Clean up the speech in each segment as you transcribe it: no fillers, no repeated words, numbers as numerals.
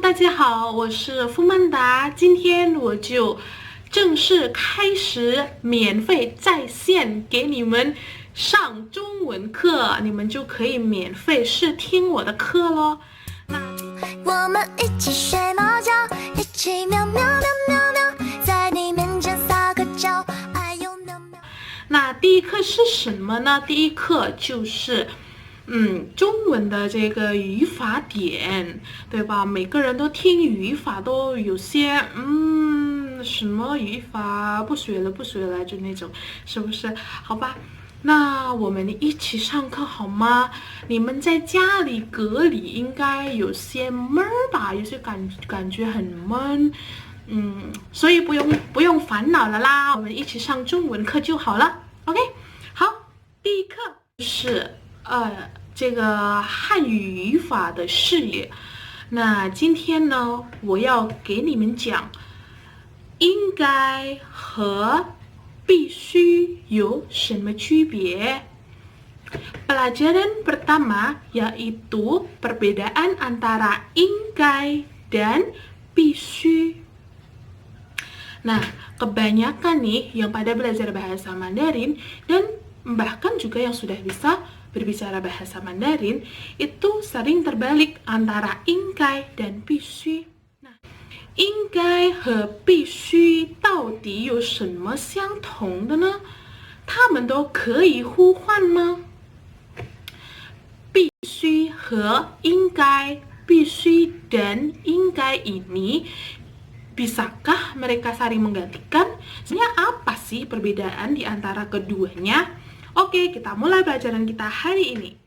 大家好，我是付曼达，今天我就正式开始免费在线给你们上中文课，你们就可以免费试听我的课咯。我们一起睡猫觉，一起喵喵喵喵喵，在你面前撒个娇，哎呦喵喵。那第一课是什么呢？第一课就是中文的这个语法点，对吧？每个人都听语法都有些什么语法不学了就那种，是不是？好吧，那我们一起上课好吗？你们在家里隔离应该有些闷吧，有些感觉很闷，所以不用烦恼了啦，我们一起上中文课就好了。OK， 好，第一课是这个汉语语法的事业。那今天呢，我要给你们讲应该和必须有什么区别。Pelajaran pertama yaitu perbedaan antara ingkai dan 必须。Nah, kebanyakan nih yang pada belajar bahasa Mandarin dan bahkan juga yang sudah bisa berbicara bahasa Mandarin itu sering terbalik antara ingkai dan 必须。那应该和必须到底有什么相同的呢？它们都可以互换吗？必须和应该，必须dan 应该 ini bisakah mereka saling menggantikan? Sebenarnya apa sih perbedaan di antara keduanya? Oke, kita mulai pelajaran kita hari ini.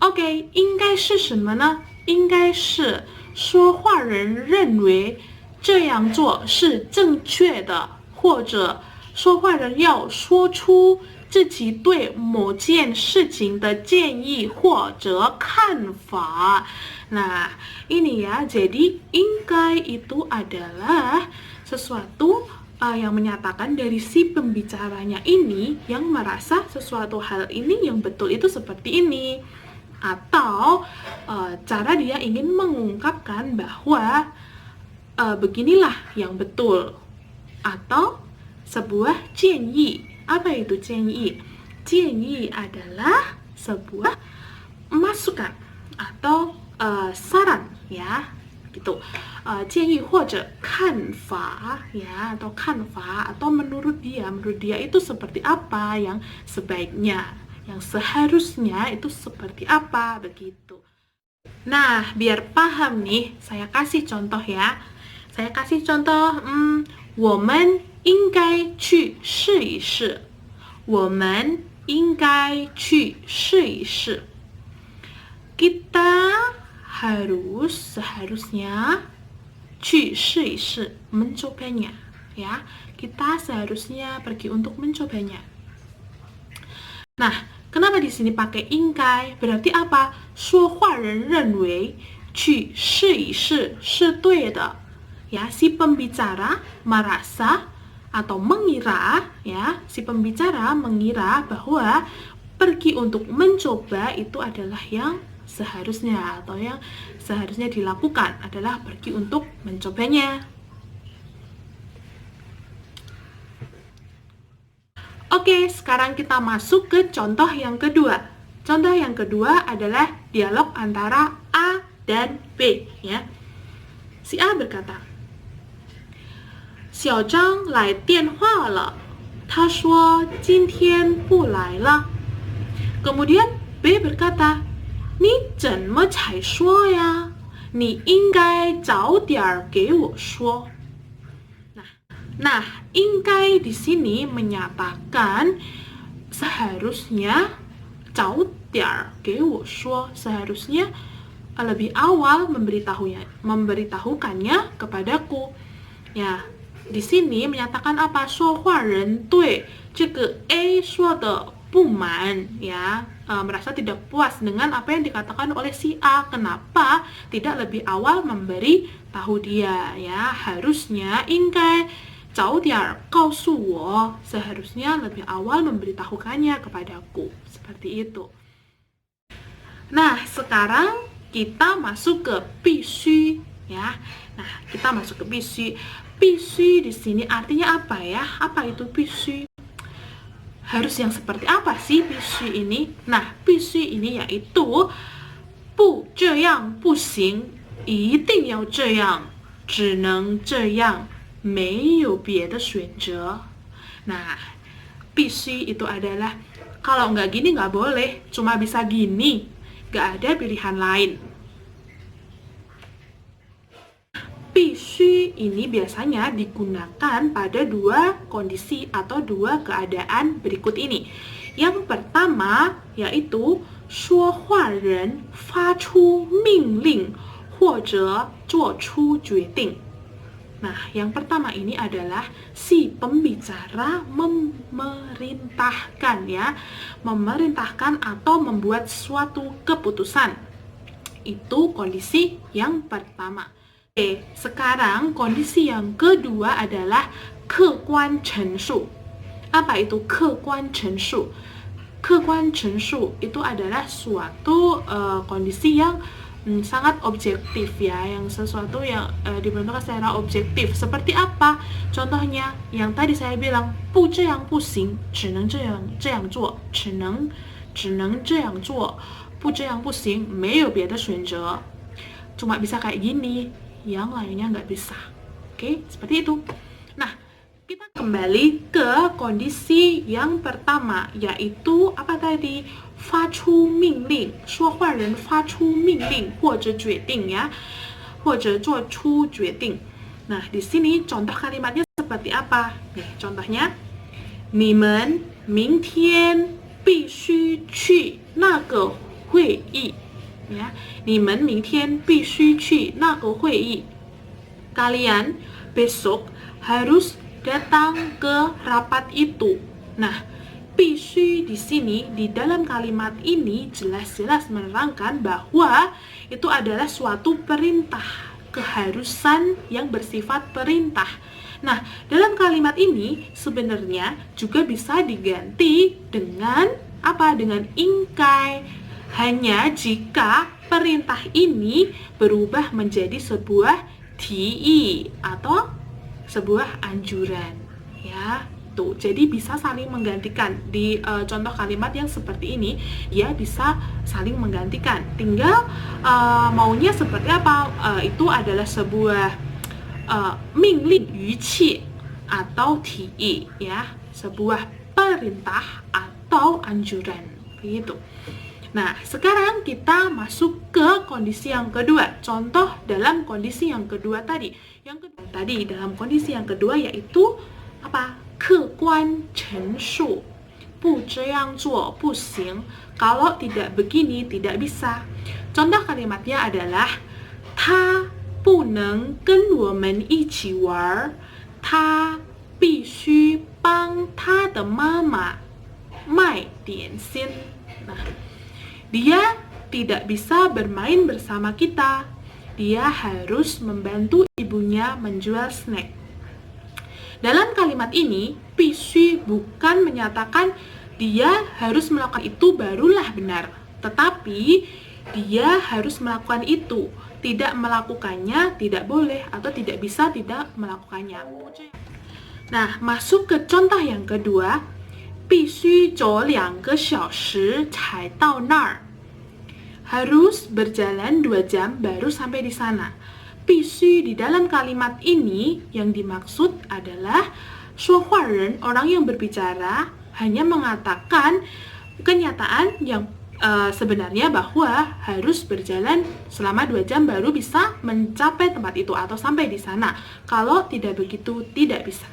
Oke, 应该是什么呢？应该是说话人认为这样做是正确的，或者说话人要说出自己对某件事情的建议或者看法。Nah, ini ya, jadi 应该 itu adalah sesuatu yang menyatakan dari si pembicaranya ini yang merasa sesuatu hal ini yang betul itu seperti ini, atau cara dia ingin mengungkapkan bahwa beginilah yang betul, atau sebuah 建议. Apa itu 建议? 建议 adalah sebuah masukan atau saran ya, gitu. 建议或者看法 ya, atau 看法 atau menurut dia itu seperti apa yang sebaiknya, yang seharusnya itu seperti apa, begitu. Nah, biar paham nih, saya kasih contoh ya. Saya kasih contoh, 我们应该去试一试。我们应该去试一试。Kita seharusnya 去试一试 mencobanya ya. Kita seharusnya pergi untuk mencobanya. Nah, kenapa di sini pakai 应该? Berarti apa? 说话人认为去试一试是对的. Ya, si pembicara merasa atau mengira ya, si pembicara mengira bahwa pergi untuk mencoba itu adalah yang seharusnya, atau yang seharusnya dilakukan adalah pergi untuk mencobanya. Oke, sekarang kita masuk ke contoh yang kedua. Contoh yang kedua adalah dialog antara A dan B ya. Si A berkata, 小张来电话了，他说今天不来了。Kemudian B berkata, 你怎么才说呀？你应该早点给我说。Nah, 应该 di sini menyatakan seharusnya 早点给我说, seharusnya lebih awal memberitahukannya kepadaku. Ya, di sini menyatakan apa? 说话人对这个 A 说的不满 ya, merasa tidak puas dengan apa yang dikatakan oleh si A. Kenapa tidak lebih awal memberi tahu dia ya? Harusnya 应该早点告诉我, seharusnya lebih awal memberitahukannya kepadaku. Seperti itu. Nah, sekarang kita masuk ke 必须 ya. Nah, kita masuk ke 必须. 必须 di sini artinya apa ya? Apa itu 必须? Harus yang seperti apa sih 必须 ini? Nah, 必须 ini yaitu 不这样不行，一定要这样，只能这样，没有别的选择. Nah, 必须 itu adalah kalau nggak gini nggak boleh, cuma bisa gini, nggak ada pilihan lain. 必须 ini biasanya digunakan pada dua kondisi atau dua keadaan berikut ini. Yang pertama yaitu 说话人发出命令或者做出决定. Nah, yang pertama ini adalah si pembicara memerintahkan ya, memerintahkan atau membuat suatu keputusan. Itu kondisi yang pertama. Oke, sekarang kondisi yang kedua adalah 客观陈述. Apa itu 客观陈述? 客观陈述 itu adalah suatu kondisi yang sangat objektif ya, yang sesuatu yang dibentukkan secara objektif. Seperti apa? Contohnya yang tadi saya bilang 不这样不行，只能这样做，只能这样做，不这样不行，没有别的选择. Cuma bisa kayak gini, yang lainnya nggak bisa. Oke, seperti itu. Nah, kita kembali ke kondisi yang pertama, yaitu apa tadi? 发出命令，说话人发出命令或者决定ya, 或者做出决定. Nah, di sini contoh kalimatnya seperti apa? Nih, contohnya, 你们明天必须去那个会议. Ya, 你们明天必须去那个会议. Kalian besok harus datang ke rapat itu. Nah, 必须 di sini, di dalam kalimat ini jelas-jelas menerangkan bahwa itu adalah suatu perintah, keharusan yang bersifat perintah. Nah, dalam kalimat ini sebenarnya juga bisa diganti dengan apa? Dengan ingkai. Hanya jika perintah ini berubah menjadi sebuah ti'i atau sebuah anjuran, ya. Tuh, jadi bisa saling menggantikan. Di contoh kalimat yang seperti ini, dia bisa saling menggantikan. Tinggal maunya seperti apa? Itu adalah sebuah 命令语气 atau ti'i ya, sebuah perintah atau anjuran begitu. Nah, sekarang kita masuk ke kondisi yang kedua. Contoh dalam kondisi yang kedua tadi. Yang kedua tadi dalam kondisi yang kedua yaitu apa? 客观陈述, 不这样做不行. Kalau tidak begini tidak bisa. Contoh kalimatnya adalah 他不能跟我们一起玩，他必须帮他的妈妈卖点心. Nah, dia tidak bisa bermain bersama kita. Dia harus membantu ibunya menjual snack. Dalam kalimat ini, 必须 bukan menyatakan dia harus melakukan itu barulah benar, tetapi dia harus melakukan itu. Tidak melakukannya tidak boleh atau tidak bisa tidak melakukannya. Nah, masuk ke contoh yang kedua, 必须走2个小时才到那儿. Harus berjalan 2 jam baru sampai di sana. 必须 di dalam kalimat ini yang dimaksud adalah 说话人, orang yang berbicara hanya mengatakan kenyataan yang sebenarnya bahwa harus berjalan selama 2 jam baru bisa mencapai tempat itu atau sampai di sana. Kalau tidak begitu tidak bisa.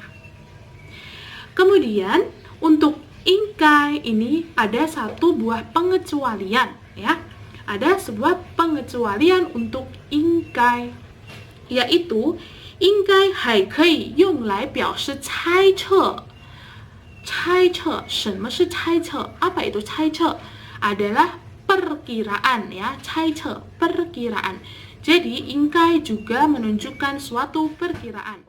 Kemudian untuk ingkai ini ada satu buah pengecualian ya. Ada sebuah pengecualian untuk ingkai, yaitu 应该还可以用来表示猜测. 猜测, 什么是猜测? Apa itu 猜测? Adalah perkiraan ya, 猜测, perkiraan. Jadi 应该 juga menunjukkan suatu perkiraan.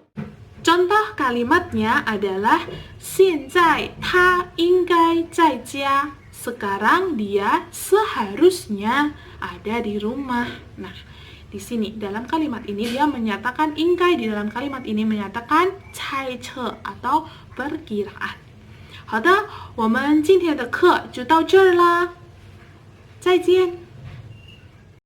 Contoh kalimatnya adalah 现在他应该在家. Sekarang dia seharusnya ada di rumah. Nah, Di sini dalam kalimat ini dia menyatakan ingkai, di dalam kalimat ini menyatakan猜测 atau perkiraan. 好的，我们今天的课就到这儿啦，再见。